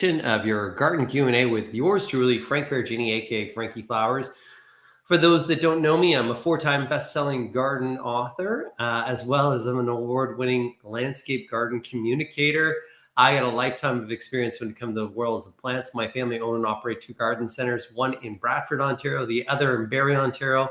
Of your garden Q&A with yours truly, Frank Ferragini, aka Frankie Flowers. For those that don't know me, I'm a four-time best-selling garden author, as well as I'm an award-winning landscape garden communicator. I got a lifetime of experience when it comes to the worlds of plants. My family own and operate two garden centers, one in Bradford, Ontario, the other in Barrie, Ontario,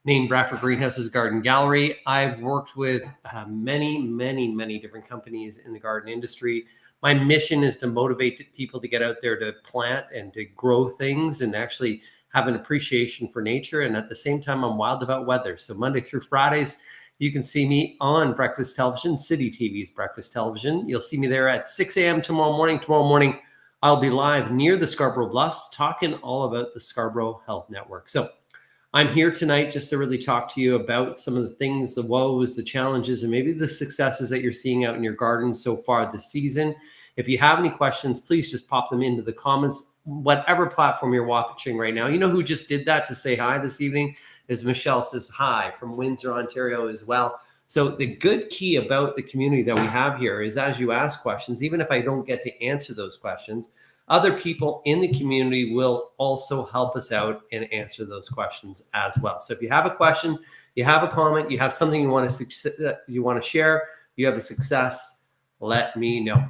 named Bradford Greenhouses Garden Gallery. I've worked with many different companies in the garden industry. My mission is to motivate people to get out there to plant and to grow things and actually have an appreciation for nature. And at the same time, I'm wild about weather. So Monday through Fridays, you can see me on Breakfast Television, City TV's Breakfast Television. You'll see me there at 6 a.m. tomorrow morning. Tomorrow morning, I'll be live near the Scarborough Bluffs talking all about the Scarborough Health Network. So I'm here tonight just to really talk to you about some of the things, the woes, the challenges, and maybe the successes that you're seeing out in your garden so far this season. If you have any questions, please just pop them into the comments, whatever platform you're watching right now. You know who just did that to say hi this evening is Michelle says hi from Windsor, Ontario as well. So the good key about the community that we have here is as you ask questions, even if I don't get to answer those questions, other people in the community will also help us out and answer those questions as well. So if you have a question, you have a comment, you have something you want to share, you have a success, let me know.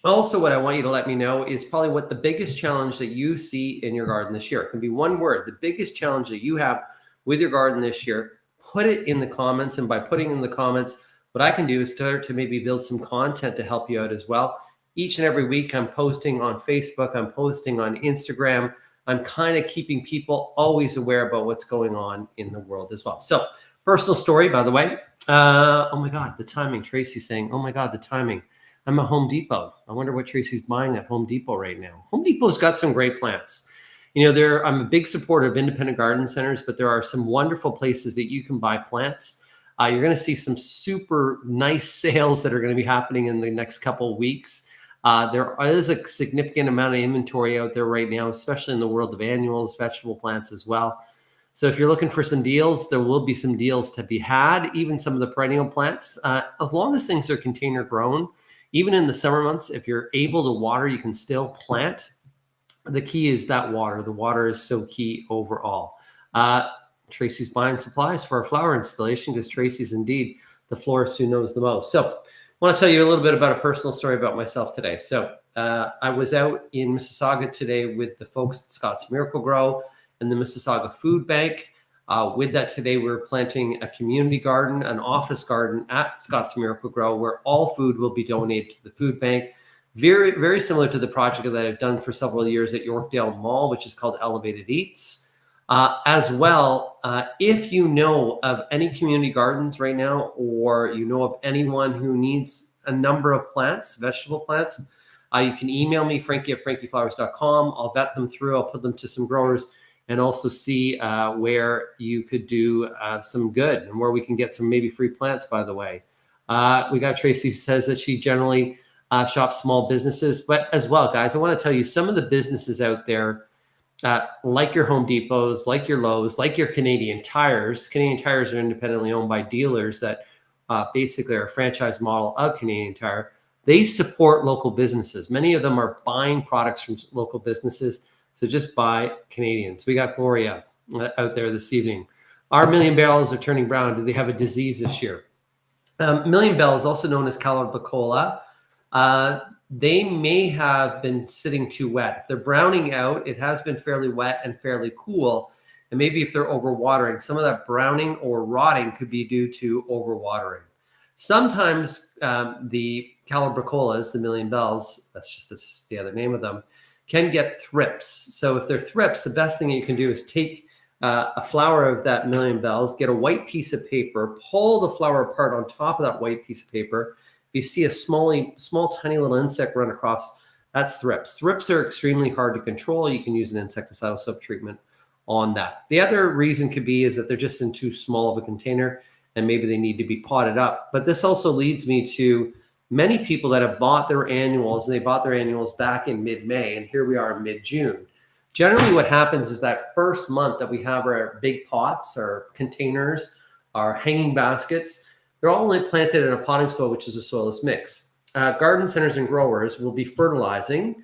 Also, what I want you to let me know is probably what the biggest challenge that you see in your garden this year. It can be one word, the biggest challenge that you have with your garden this year. Put it in the comments, and by putting in the comments, what I can do is start to maybe build some content to help you out as well. Each and every week, I'm posting on Facebook, I'm posting on Instagram. I'm kind of keeping people always aware about what's going on in the world as well. So, personal story, by the way. Oh my God, the timing. Tracy's saying, oh my God, the timing. I'm at Home Depot. I wonder what Tracy's buying at Home Depot right now. Home Depot's got some great plants. You know, I'm a big supporter of independent garden centers, but there are some wonderful places that you can buy plants. You're going to see some super nice sales that are going to be happening in the next couple of weeks. There is a significant amount of inventory out there right now, especially in the world of annuals, vegetable plants as well. So if you're looking for some deals, there will be some deals to be had, even some of the perennial plants. As long as things are container grown, even in the summer months, if you're able to water, you can still plant. The key is that water. The water is so key overall. Tracy's buying supplies for our flower installation because Tracy's indeed the florist who knows the most. So I want to tell you a little bit about a personal story about myself today. So I was out in Mississauga today with the folks at Scott's Miracle Grow and the Mississauga Food Bank. With that today, we're planting a community garden, an office garden at Scott's Miracle Grow, where all food will be donated to the food bank. Very, very similar to the project that I've done for several years at Yorkdale Mall, which is called Elevated Eats. As well, if you know of any community gardens right now, or you know of anyone who needs a number of plants, vegetable plants, you can email me, frankie@frankieflowers.com. I'll vet them through. I'll put them to some growers and also see where you could do some good and where we can get some maybe free plants, by the way. We got Tracy who says that she generally shops small businesses, but as well, guys, I want to tell you some of the businesses out there, like your Home Depots, like your Lowe's, like your Canadian Tires. Canadian Tires are independently owned by dealers that basically are a franchise model of Canadian Tire. They support local businesses. Many of them are buying products from local businesses. So just buy Canadians. We got Gloria out there this evening. Our million bells are turning brown. Do they have a disease this year? Million bells, also known as Calibracola, they may have been sitting too wet. If they're browning out, it has been fairly wet and fairly cool. And maybe if they're overwatering, some of that browning or rotting could be due to overwatering. Sometimes the Calibracolas, the million bells, that's just the other name of them, can get thrips. So if they're thrips, the best thing you can do is take a flower of that million bells, get a white piece of paper, pull the flower apart on top of that white piece of paper. If you see a small, tiny little insect run across, that's thrips. Thrips are extremely hard to control. You can use an insecticidal soap treatment on that. The other reason could be is that they're just in too small of a container and maybe they need to be potted up. But this also leads me to many people that have bought their annuals, and they bought their annuals back in mid-May, and here we are in mid-June. Generally what happens is that first month that we have our big pots, our containers, our hanging baskets, they're all only planted in a potting soil, which is a soilless mix. Garden centers and growers will be fertilizing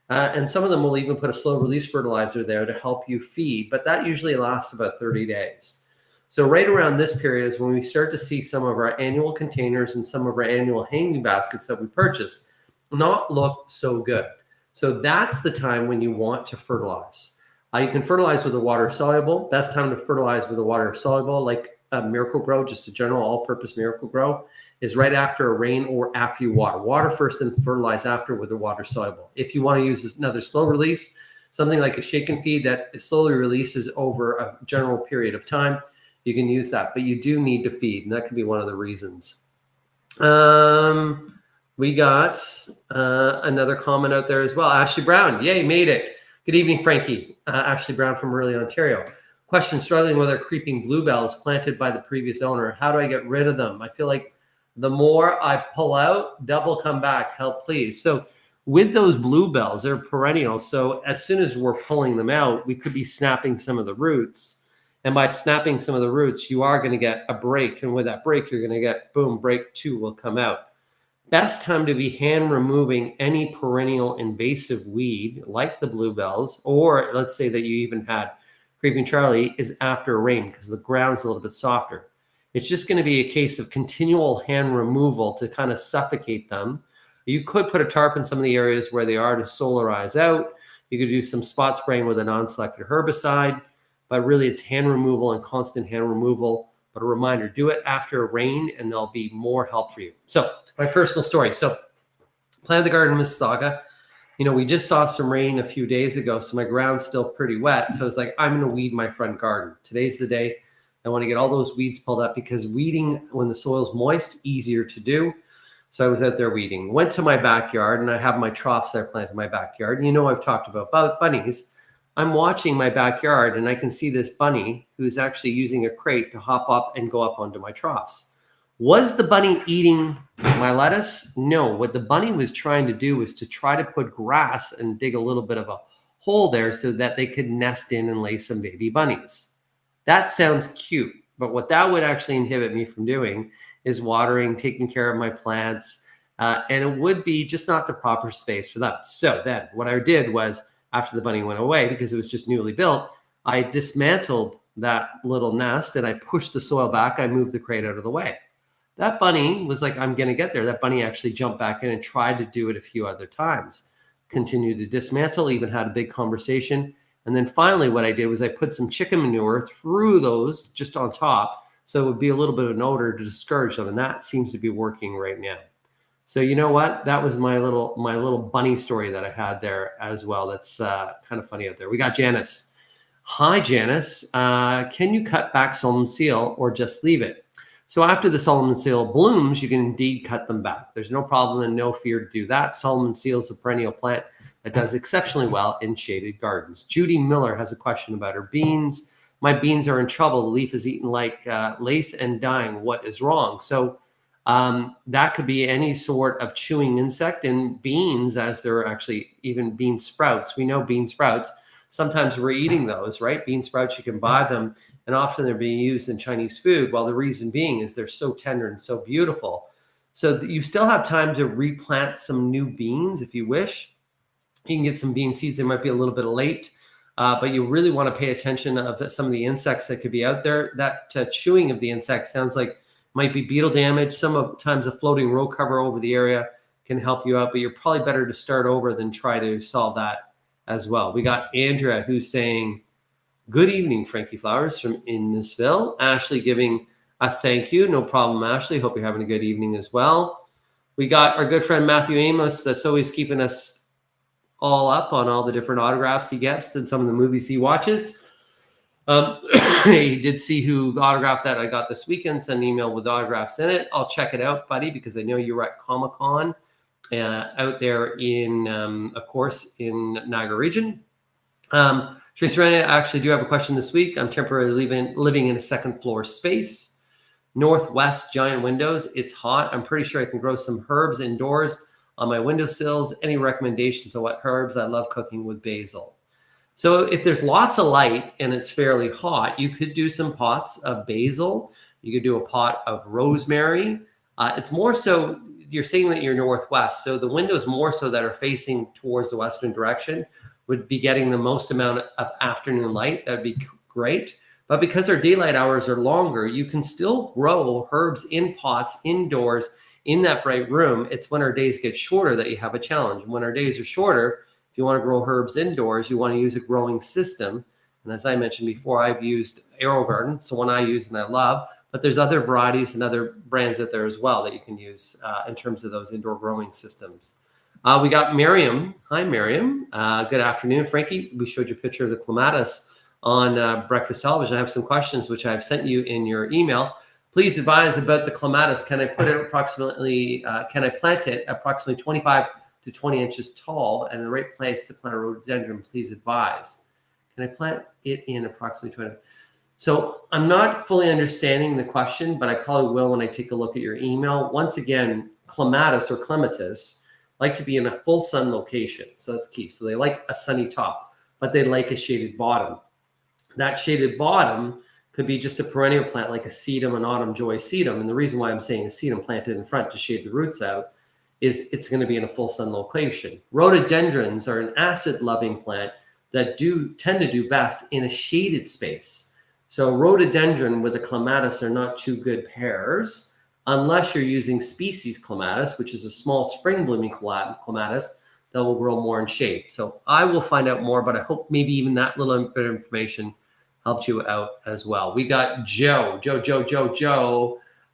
And some of them will even put a slow release fertilizer there to help you feed, but that usually lasts about 30 days. So right around this period is when we start to see some of our annual containers and some of our annual hanging baskets that we purchased not look so good. So that's the time when you want to fertilize. You can fertilize with a water soluble. Best time to fertilize with a water soluble, like a Miracle Grow, just a general all-purpose Miracle Grow, is right after a rain or after you water. Water first and fertilize after with a water soluble. If you want to use another slow release, something like a shake and feed that slowly releases over a general period of time, you can use that. But you do need to feed, and that could be one of the reasons. We got another comment out there as well. Ashley Brown, yay, made it. Good evening, Frankie. Ashley Brown from Burley, Ontario. Question, struggling with our creeping bluebells planted by the previous owner. How do I get rid of them? I feel like the more I pull out, double come back. Help, please. So with those bluebells, they're perennial. So as soon as we're pulling them out, we could be snapping some of the roots. And by snapping some of the roots, you are going to get a break. And with that break, you're going to get, boom, break 2 will come out. Best time to be hand removing any perennial invasive weed like the bluebells, or let's say that you even had Creeping Charlie, is after rain because the ground's a little bit softer. It's just going to be a case of continual hand removal to kind of suffocate them. You could put a tarp in some of the areas where they are to solarize out. You could do some spot spraying with a non-selected herbicide, but really it's hand removal and constant hand removal. But a reminder, do it after rain and there'll be more help for you. So my personal story. So planted the garden in Mississauga. You know, we just saw some rain a few days ago, so my ground's still pretty wet. So I was like, I'm going to weed my front garden. Today's the day. I want to get all those weeds pulled up because weeding when the soil's moist, easier to do. So I was out there weeding. Went to my backyard, and I have my troughs I planted in my backyard. And you know, I've talked about bunnies. I'm watching my backyard, and I can see this bunny who's actually using a crate to hop up and go up onto my troughs. Was the bunny eating my lettuce? No. What the bunny was trying to do was to try to put grass and dig a little bit of a hole there so that they could nest in and lay some baby bunnies. That sounds cute, but what that would actually inhibit me from doing is watering, taking care of my plants, and it would be just not the proper space for them. So then what I did was, after the bunny went away, because it was just newly built, I dismantled that little nest and I pushed the soil back. I moved the crate out of the way. That bunny was like, I'm going to get there. That bunny actually jumped back in and tried to do it a few other times. Continued to dismantle, even had a big conversation. And then finally what I did was I put some chicken manure through those just on top. So it would be a little bit of an odor to discourage them. And that seems to be working right now. So you know what? That was my little bunny story that I had there as well. That's kind of funny out there. We got Janice. Hi, Janice. Can you cut back Solomon seal or just leave it? So after the Solomon seal blooms, you can indeed cut them back. There's no problem and no fear to do that. Solomon seal is a perennial plant that does exceptionally well in shaded gardens. Judy Miller has a question about her beans. My beans are in trouble. The leaf is eaten like lace and dying. What is wrong? So that could be any sort of chewing insect in beans, as there are actually even bean sprouts. We know bean sprouts. Sometimes we're eating those, right? Bean sprouts, you can buy them, and often they're being used in Chinese food. Well, the reason being is they're so tender and so beautiful. So you still have time to replant some new beans if you wish. You can get some bean seeds. They might be a little bit late, but you really want to pay attention of some of the insects that could be out there. That chewing of the insects sounds like might be beetle damage. Sometimes a floating row cover over the area can help you out, but you're probably better to start over than try to solve that as well. We got Andrea who's saying, good evening, Frankie Flowers from Innisfil. Ashley giving a thank you. No problem, Ashley. Hope you're having a good evening as well. We got our good friend Matthew Amos that's always keeping us all up on all the different autographs he gets and some of the movies he watches. He did see who autographed that I got this weekend. Send an email with autographs in it. I'll check it out, buddy, because I know you were at Comic-Con out there in, of course, in Niagara region. Tracy Ryan, I actually do have a question this week. I'm temporarily living in a second floor space, northwest giant windows. It's hot. I'm pretty sure I can grow some herbs indoors on my windowsills. Any recommendations on what herbs? I love cooking with basil. So if there's lots of light and it's fairly hot, you could do some pots of basil. You could do a pot of rosemary. It's more so, you're saying that you're northwest, so the windows more so that are facing towards the western direction would be getting the most amount of afternoon light. That'd be great. But because our daylight hours are longer, you can still grow herbs in pots indoors in that bright room. It's when our days get shorter that you have a challenge. When our days are shorter, if you want to grow herbs indoors, you want to use a growing system. And as I mentioned before, I've used AeroGarden, so one I use and I love, but there's other varieties and other brands out there as well that you can use in terms of those indoor growing systems. We got Miriam. Hi, Miriam. Good afternoon. Frankie, we showed you a picture of the clematis on breakfast television. I have some questions which I've sent you in your email. Please advise about the clematis. Can I put it approximately, can I plant it approximately 25 to 20 inches tall and the right place to plant a rhododendron? Please advise. Can I plant it in approximately 20? So I'm not fully understanding the question, but I probably will when I take a look at your email. Once again, clematis or clematis like to be in a full sun location. So that's key. So they like a sunny top, but they like a shaded bottom. That shaded bottom could be just a perennial plant like a sedum, an autumn joy sedum. And the reason why I'm saying a sedum planted in front to shade the roots out is it's going to be in a full sun location. Rhododendrons are an acid-loving plant that tend to do best in a shaded space. So rhododendron with a clematis are not two good pairs unless you're using species clematis, which is a small spring blooming clematis that will grow more in shade. So I will find out more, but I hope maybe even that little bit of information helped you out as well. We got Joe.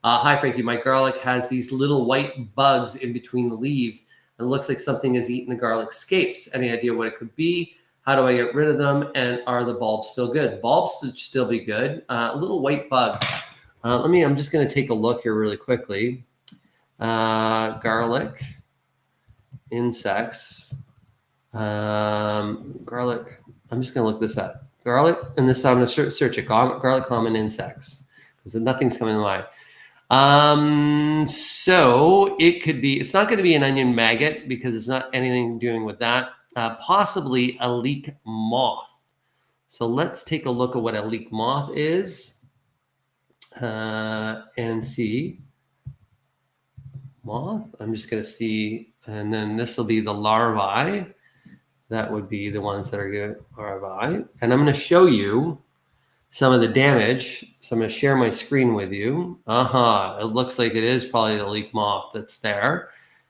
Hi, Frankie. My garlic has these little white bugs in between the leaves, and it looks like something has eaten the garlic scapes. Any idea what it could be? How do I get rid of them? And are the bulbs still good? Bulbs should still be good. Little white bugs. I'm just going to take a look here really quickly. Garlic, insects, garlic. I'm just going to look this up. Garlic, and this I'm going to search it. Garlic common insects, because nothing's coming to mind. So it could be. It's not going to be an onion maggot because it's not anything doing with that. Possibly a leek moth. So let's take a look at what a leek moth is and see. Moth. I'm just going to see, and then this will be the larvae. That would be the ones that are good larvae. And I'm going to show you some of the damage. So I'm going to share my screen with you. It looks like it is probably the leek moth that's there.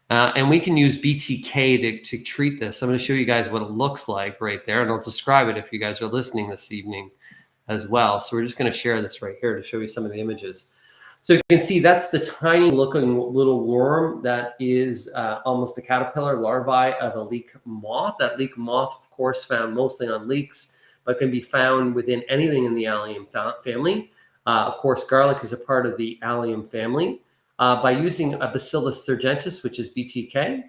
And we can use BTK to treat this. I'm going to show you guys what it looks like right there, and I'll describe it if you guys are listening this evening as well. So we're just going to share this right here to show you some of the images. So you can see that's the tiny looking little worm that is almost a caterpillar larvae of a leek moth. That leek moth, of course, found mostly on leeks, but can be found within anything in the allium family. Of course, garlic is a part of the allium family. By using a Bacillus thuringiensis, which is BTK,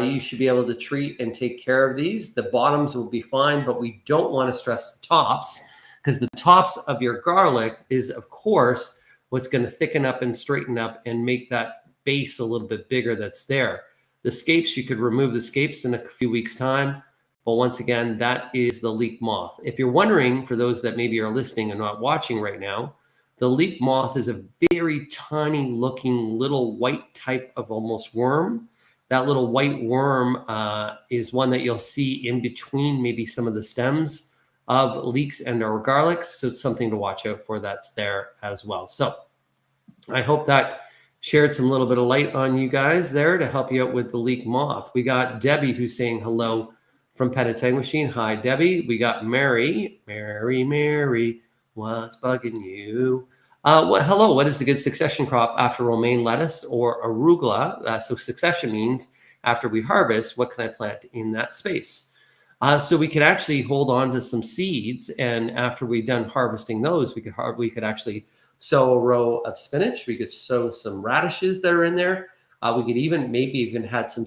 you should be able to treat and take care of these. The bottoms will be fine, but we don't want to stress the tops, because the tops of your garlic is, of course, what's going to thicken up and straighten up and make that base a little bit bigger that's there. The scapes, you could remove the scapes in a few weeks' time. But once again, that is the leek moth. If you're wondering, for those that maybe are listening and not watching right now, the leek moth is a very tiny looking little white type of almost worm. That little white worm is one that you'll see in between maybe some of the stems of leeks and or garlics. So it's something to watch out for that's there as well. So I hope that shared some little bit of light on you guys there to help you out with the leek moth. We got Debbie who's saying hello from Petitang Machine. Hi, Debbie. We got Mary, what's bugging you? Hello, what is a good succession crop after romaine lettuce or arugula? So succession means after we harvest, what can I plant in that space? So we could actually hold on to some seeds, and after we've done harvesting those, we could actually sow a row of spinach. We could sow some radishes that are in there. We could maybe even had some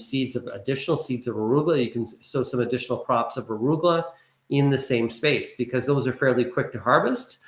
additional seeds of arugula. You can sow some additional crops of arugula in the same space because those are fairly quick to harvest.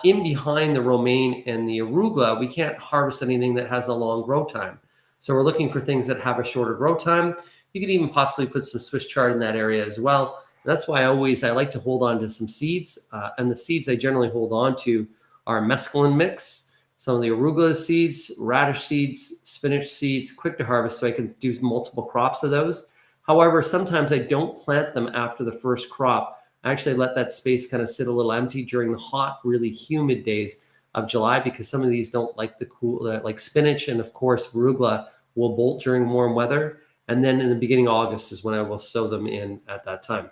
In behind the romaine and the arugula, we can't harvest anything that has a long grow time. So we're looking for things that have a shorter grow time. You could even possibly put some Swiss chard in that area as well. And that's why I like to hold on to some seeds. And the seeds I generally hold on to are mesclun mix, some of the arugula seeds, radish seeds, spinach seeds, quick to harvest, so I can do multiple crops of those. However, sometimes I don't plant them after the first crop. I actually let that space kind of sit a little empty during the hot, really humid days of July, because some of these don't like the cool, like spinach and of course arugula will bolt during warm weather. And then in the beginning of August is when I will sow them in at that time.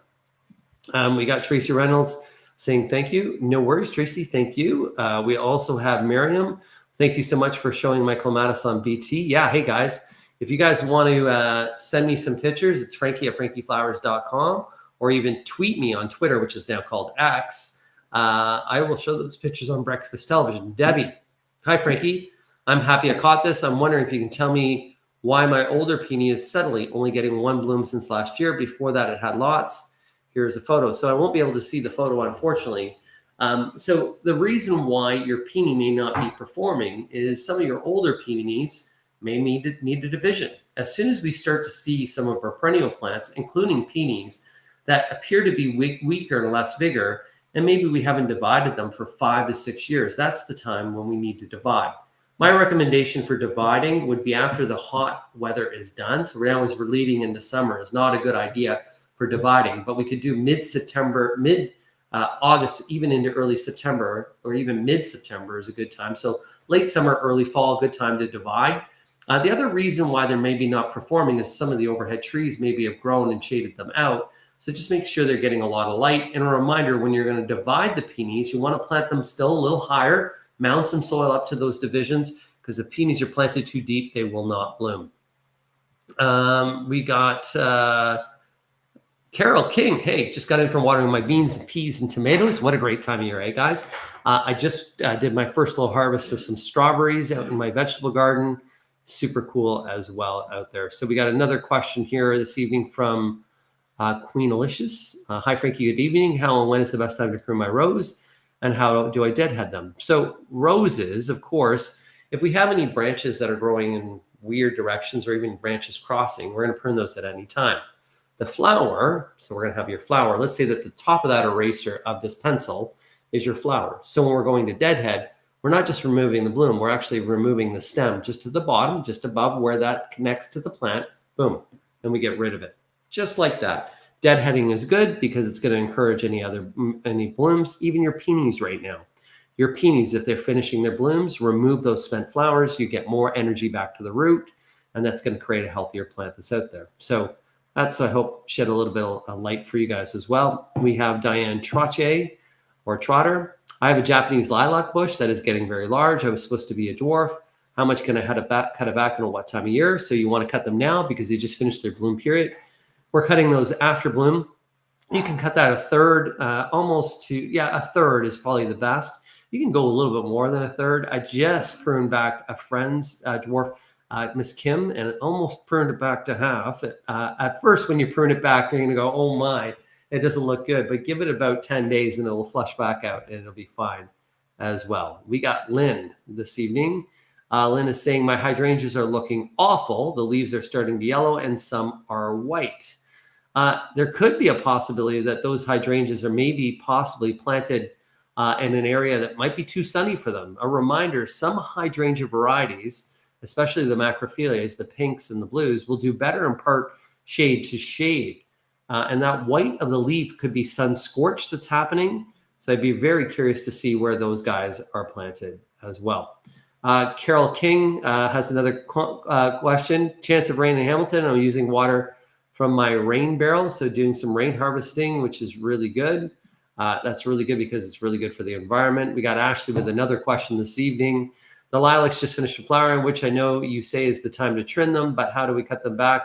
We got Tracy Reynolds saying thank you. No worries, Tracy. Thank you. We also have Miriam. Thank you so much for showing my clematis on BT. Yeah. Hey guys, if you guys want to send me some pictures, it's Frankie@frankieflowers.com, or even tweet me on Twitter, which is now called X. I will show those pictures on breakfast television. Debbie, hi Frankie. I'm happy I caught this. I'm wondering if you can tell me why my older peony is suddenly only getting one bloom since last year. Before that, it had lots. Here's a photo. So I won't be able to see the photo, unfortunately. So the reason why your peony may not be performing is some of your older peonies may need a division. As soon as we start to see some of our perennial plants, including peonies, that appear to be weaker and less vigor, and maybe we haven't divided them for 5 to 6 years, that's the time when we need to divide. My recommendation for dividing would be after the hot weather is done. So right now, as we're leading into summer, is not a good idea for dividing, but we could do mid-September, mid-August, even into early September, or even mid-September is a good time. So late summer, early fall, good time to divide. The other reason why they're maybe not performing is some of the overhead trees maybe have grown and shaded them out. So just make sure they're getting a lot of light. And a reminder, when you're going to divide the peonies, you want to plant them still a little higher, mound some soil up to those divisions, because the peonies are planted too deep, they will not bloom. We got Carol King. Hey, just got in from watering my beans and peas and tomatoes. What a great time of year, eh, guys? I just did my first little harvest of some strawberries out in my vegetable garden. Super cool as well out there. So we got another question here this evening from Queen Alicious. Hi, Frankie. Good evening. How and when is the best time to prune my rose? And how do I deadhead them? So roses, of course, if we have any branches that are growing in weird directions or even branches crossing, we're going to prune those at any time. The flower, so we're going to have your flower. Let's say that the top of that eraser of this pencil is your flower. So when we're going to deadhead, we're not just removing the bloom, we're actually removing the stem just to the bottom, just above where that connects to the plant. Boom, and we get rid of it. Just like that. Deadheading is good because it's going to encourage any blooms, even your peonies right now. Your peonies, if they're finishing their blooms, remove those spent flowers, you get more energy back to the root, and that's going to create a healthier plant that's out there. So that's, I hope, shed a little bit of light for you guys as well. We have Diane Trotter. I have a Japanese lilac bush that is getting very large. I was supposed to be a dwarf. How much can I cut it back and what time of year? So you want to cut them now because they just finished their bloom period. We're cutting those after bloom. You can cut that a third, a third is probably the best. You can go a little bit more than a third. I just pruned back a friend's dwarf, Miss Kim, and it almost pruned it back to half. At first, when you prune it back, you're going to go, oh my, it doesn't look good. But give it about 10 days and it'll flush back out and it'll be fine as well. We got Lynn this evening. Lynn is saying, my hydrangeas are looking awful. The leaves are starting to yellow and some are white. There could be a possibility that those hydrangeas are maybe possibly planted in an area that might be too sunny for them. A reminder, some hydrangea varieties, especially the macrophyllias, the pinks and the blues, will do better in part shade to shade. And that white of the leaf could be sun scorched that's happening. So I'd be very curious to see where those guys are planted as well. Carol King has another question. Chance of rain in Hamilton. I'm using water from my rain barrel, so doing some rain harvesting, which is really good. That's really good because it's really good for the environment. We got Ashley with another question this evening. The lilacs just finished flowering, which I know you say is the time to trim them, but how do we cut them back?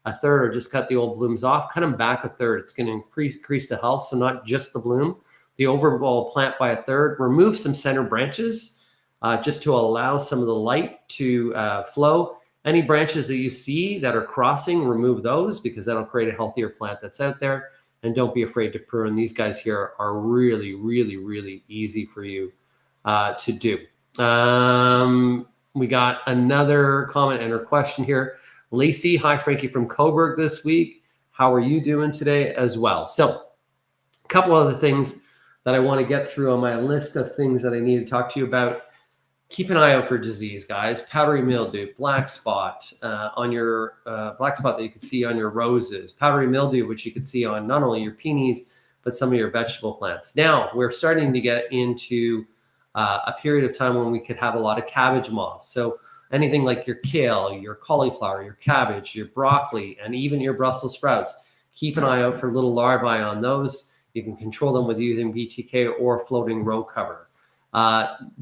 A third, or just cut the old blooms off? Cut them back a third. It's going to increase the health, so not just the bloom. The overall plant by a third. Remove some center branches just to allow some of the light to flow. Any branches that you see that are crossing, remove those because that'll create a healthier plant that's out there. And don't be afraid to prune. These guys here are really, really, really easy for you to do. We got another comment and a question here. Lacey, hi, Frankie from Coburg this week. How are you doing today as well? So a couple other things that I want to get through on my list of things that I need to talk to you about. Keep an eye out for disease, guys. Powdery mildew, black spot on your black spot that you can see on your roses, powdery mildew, which you can see on not only your peonies, but some of your vegetable plants. Now we're starting to get into a period of time when we could have a lot of cabbage moths. So anything like your kale, your cauliflower, your cabbage, your broccoli, and even your Brussels sprouts, keep an eye out for little larvae on those. You can control them with using BTK or floating row cover.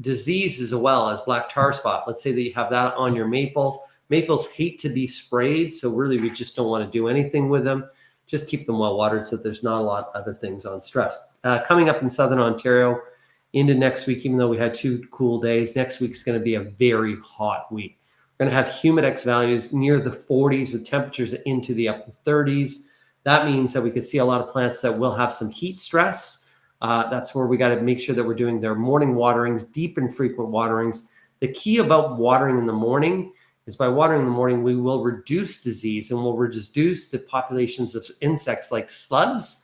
Disease as well as black tar spot. Let's say that you have that on your maple. Maples hate to be sprayed, so really we just don't want to do anything with them. Just keep them well watered so there's not a lot of other things on stress. Coming up in Southern Ontario into next week, even though we had 2 cool days, next week's going to be a very hot week. We're going to have humidex values near the 40s with temperatures into the upper 30s. That means that we could see a lot of plants that will have some heat stress. That's where we got to make sure that we're doing their morning waterings, deep and frequent waterings. The key about watering in the morning is by watering in the morning, we will reduce disease and we'll reduce the populations of insects like slugs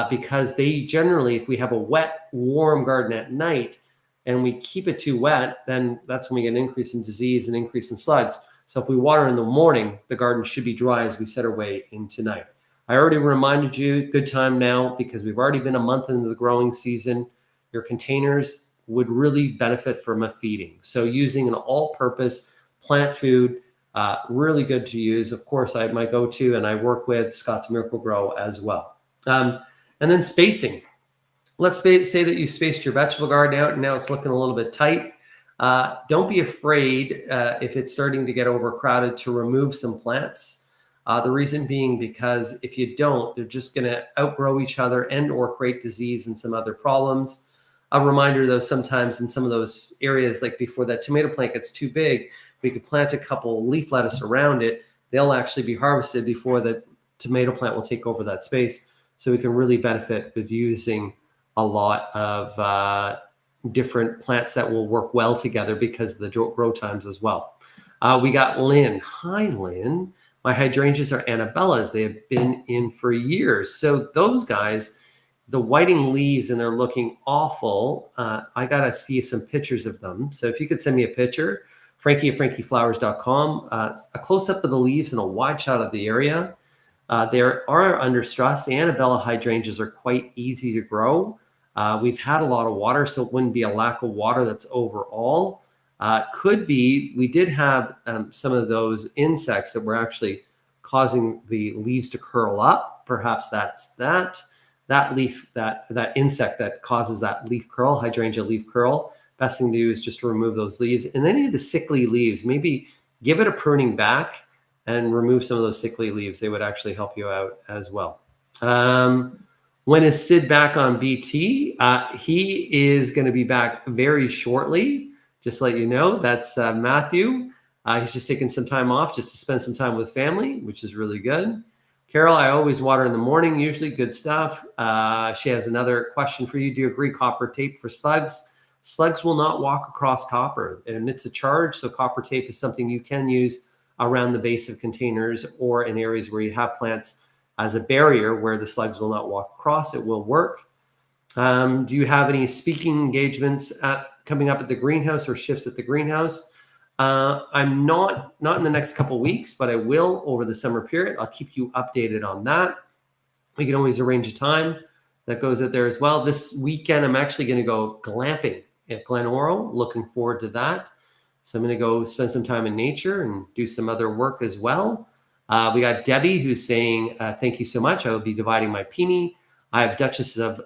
because they generally, if we have a wet, warm garden at night and we keep it too wet, then that's when we get an increase in disease and increase in slugs. So if we water in the morning, the garden should be dry as we set our way into night. I already reminded you, good time now, because we've already been a month into the growing season. Your containers would really benefit from a feeding. So using an all-purpose plant food, really good to use. Of course, I have my go-to, and I work with Scott's Miracle-Gro as well. And then spacing. Let's say that you spaced your vegetable garden out, and now it's looking a little bit tight. Don't be afraid if it's starting to get overcrowded to remove some plants. The reason being because if you don't, they're just going to outgrow each other and or create disease and some other problems. A reminder though, sometimes in some of those areas, like before that tomato plant gets too big, we could plant a couple leaf lettuce around it. They'll actually be harvested before the tomato plant will take over that space. So we can really benefit with using a lot of different plants that will work well together because of the grow times as well. We got Lynn. Hi, Lynn. My hydrangeas are Annabellas. They have been in for years. So those guys, the whiting leaves and they're looking awful. I got to see some pictures of them. So if you could send me a picture, Frankie at frankieflowers.com, a close-up of the leaves and a wide shot of the area. They are under stress. The Annabella hydrangeas are quite easy to grow. We've had a lot of water, so it wouldn't be a lack of water that's overall. Could be, we did have some of those insects that were actually causing the leaves to curl up. Perhaps that's that insect that causes that leaf curl, hydrangea leaf curl. Best thing to do is just to remove those leaves. And any of the sickly leaves, maybe give it a pruning back and remove some of those sickly leaves. They would actually help you out as well. When is Sid back on BT? He is going to be back very shortly. Just to let you know, that's Matthew. He's just taking some time off just to spend some time with family, which is really good. Carol, I always water in the morning, usually good stuff. She has another question for you. Do you agree copper tape for slugs? Slugs will not walk across copper, and it's a charge, so copper tape is something you can use around the base of containers or in areas where you have plants as a barrier where the slugs will not walk across. It will work. Do you have any speaking engagements coming up at the greenhouse or shifts at the greenhouse? I'm not in the next couple of weeks, but I will over the summer period. I'll keep you updated on that. We can always arrange a time that goes out there as well. This weekend, I'm actually going to go glamping at Glen Oro. Looking forward to that. So I'm going to go spend some time in nature and do some other work as well. We got Debbie who's saying, thank you so much. I will be dividing my peony. I have Duchess of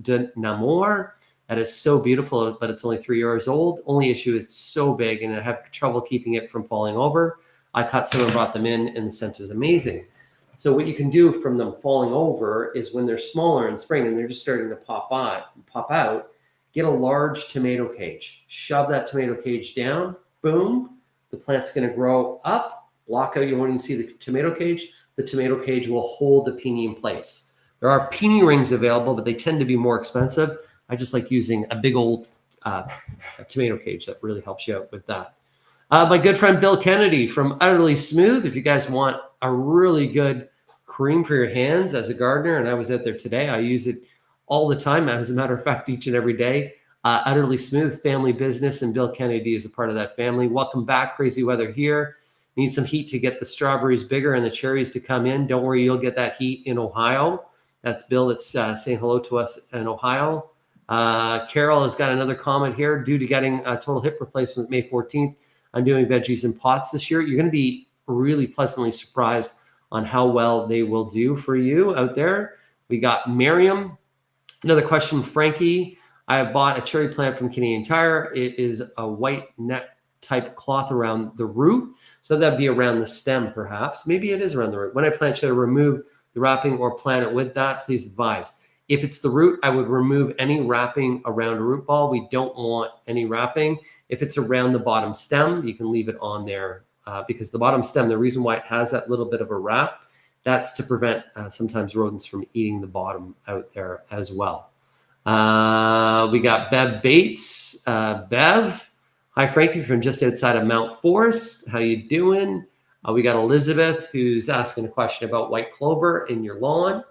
de Namur. That is so beautiful, but it's only 3 years old. Only issue is it's so big and I have trouble keeping it from falling over. I cut some and brought them in and the scent is amazing. So what you can do from them falling over is when they're smaller in spring and they're just starting to pop out, get a large tomato cage, shove that tomato cage down, boom, the plant's going to grow up, block out, you won't even see the tomato cage. The tomato cage will hold the peony in place. There are peony rings available, but they tend to be more expensive. I just like using a big old tomato cage that really helps you out with that. My good friend Bill Kennedy from Utterly Smooth. If you guys want a really good cream for your hands as a gardener, and I was out there today, I use it all the time. As a matter of fact, each and every day, Utterly Smooth, family business, and Bill Kennedy is a part of that family. Welcome back. Crazy weather here. Need some heat to get the strawberries bigger and the cherries to come in. Don't worry, you'll get that heat in Ohio. That's Bill that's saying hello to us in Ohio. Carol has got another comment here. Due to getting a total hip replacement May 14th, I'm doing veggies in pots this year. You're going to be really pleasantly surprised on how well they will do for you out there. We got Miriam. Another question, Frankie. I have bought a cherry plant from Canadian Tire. It is a white net type cloth around the root. So that'd be around the stem, perhaps. Maybe it is around the root. When I plant, should I remove the wrapping or plant it with that? Please advise. If it's the root, I would remove any wrapping around a root ball. We don't want any wrapping. If it's around the bottom stem, you can leave it on there because the bottom stem, the reason why it has that little bit of a wrap, that's to prevent sometimes rodents from eating the bottom out there as well. We got Bev Bates. Bev, hi Frankie from just outside of Mount Forest. How you doing? We got Elizabeth who's asking a question about white clover in your lawn.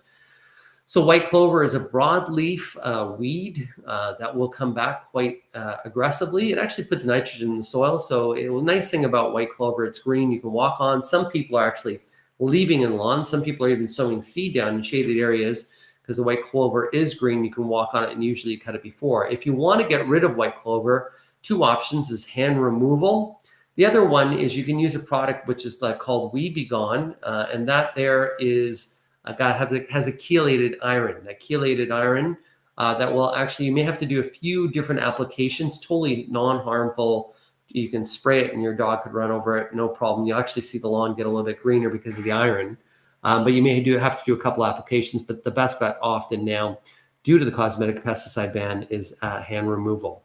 So white clover is a broadleaf weed that will come back quite aggressively. It actually puts nitrogen in the soil. So the nice thing about white clover, it's green, you can walk on. Some people are actually leaving in lawns. Some people are even sowing seed down in shaded areas because the white clover is green. You can walk on it and usually cut it before. If you want to get rid of white clover, two options is hand removal. The other one is you can use a product which is called Weed Be Gone, and that there is has a chelated iron. That chelated iron that will actually, you may have to do a few different applications, totally non-harmful. You can spray it and your dog could run over it, no problem. You'll actually see the lawn get a little bit greener because of the iron. But you may have to do a couple applications, but the best bet often now, due to the cosmetic pesticide ban, is hand removal.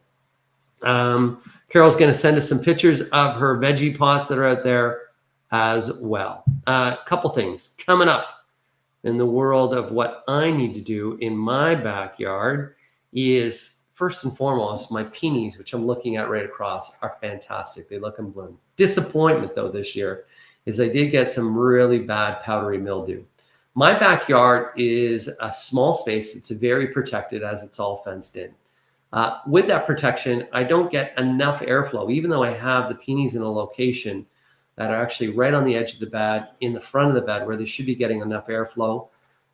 Carol's going to send us some pictures of her veggie pots that are out there as well. A couple things coming up in the world of what I need to do in my backyard is, first and foremost, my peonies, which I'm looking at right across, are fantastic. They look and bloom. Disappointment, though, this year is I did get some really bad powdery mildew. My backyard is a small space. It's very protected as it's all fenced in. With that protection, I don't get enough airflow, even though I have the peonies in a location that are actually right on the edge of the bed, in the front of the bed, where they should be getting enough airflow.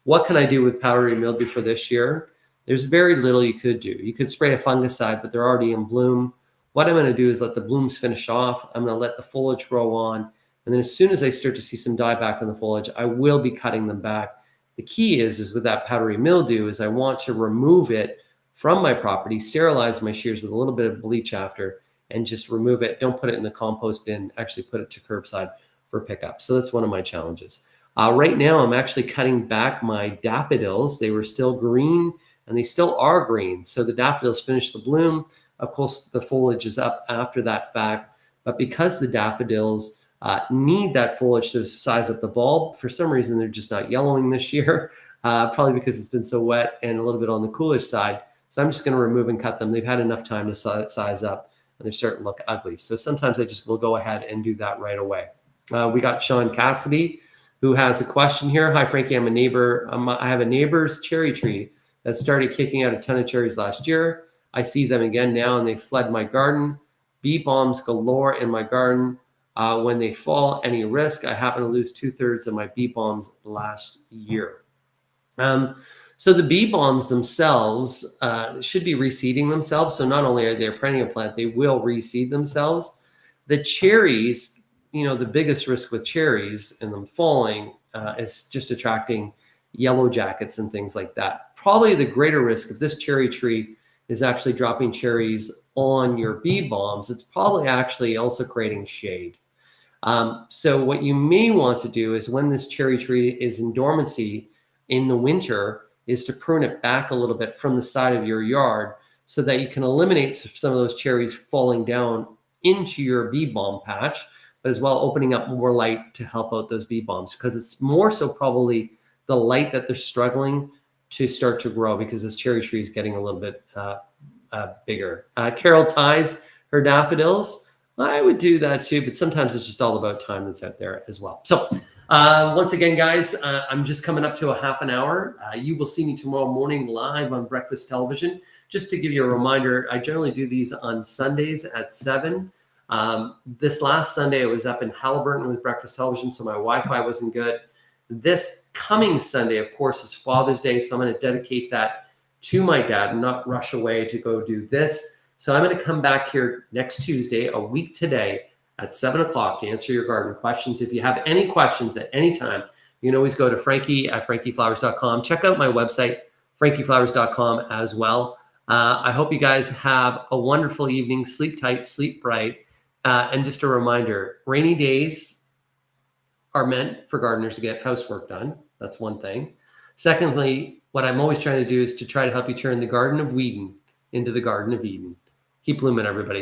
What can I do with powdery mildew for this year? There's very little you could do. You could spray a fungicide, but they're already in bloom. What I'm going to do is let the blooms finish off. I'm going to let the foliage grow on. And then as soon as I start to see some dieback on the foliage, I will be cutting them back. The key is with that powdery mildew is I want to remove it from my property, sterilize my shears with a little bit of bleach after, and just remove it. Don't put it in the compost bin, actually put it to curbside for pickup. So that's one of my challenges. Right now, I'm actually cutting back my daffodils. They were still green and they still are green. So the daffodils finished the bloom. Of course, the foliage is up after that fact, but because the daffodils need that foliage to size up the bulb, for some reason, they're just not yellowing this year, probably because it's been so wet and a little bit on the coolish side. So I'm just going to remove and cut them. They've had enough time to size up, and they're starting to look ugly. So sometimes I just will go ahead and do that right away. We got Sean Cassidy, who has a question here. Hi, Frankie. I'm a neighbor. I have a neighbor's cherry tree that started kicking out a ton of cherries last year. I see them again now, and they fled my garden. Bee bombs galore in my garden. When they fall, any risk? I happen to lose 2/3 of my bee bombs last year. So the bee bombs themselves should be reseeding themselves. So not only are they a perennial plant, they will reseed themselves. The cherries, the biggest risk with cherries and them falling is just attracting yellow jackets and things like that. Probably the greater risk if this cherry tree is actually dropping cherries on your bee bombs, it's probably actually also creating shade. So what you may want to do is when this cherry tree is in dormancy in the winter is to prune it back a little bit from the side of your yard so that you can eliminate some of those cherries falling down into your bee balm patch, but as well opening up more light to help out those bee balms, because it's more so probably the light that they're struggling to start to grow because this cherry tree is getting a little bit bigger. Carol ties her daffodils. I would do that too, but sometimes it's just all about time that's out there as well. So Once again, guys, I'm just coming up to a half an hour. You will see me tomorrow morning live on Breakfast Television. Just to give you a reminder, I generally do these on Sundays at 7. This last Sunday, I was up in Halliburton with Breakfast Television, so my Wi-Fi wasn't good. This coming Sunday, of course, is Father's Day, so I'm going to dedicate that to my dad and not rush away to go do this. So I'm going to come back here next Tuesday, a week today, at 7 o'clock to answer your garden questions. If you have any questions at any time, you can always go to frankie@frankieflowers.com. Check out my website, frankieflowers.com as well. I hope you guys have a wonderful evening. Sleep tight, sleep bright. And just a reminder, rainy days are meant for gardeners to get housework done. That's one thing. Secondly, what I'm always trying to do is to try to help you turn the Garden of Whedon into the Garden of Eden. Keep blooming, everybody.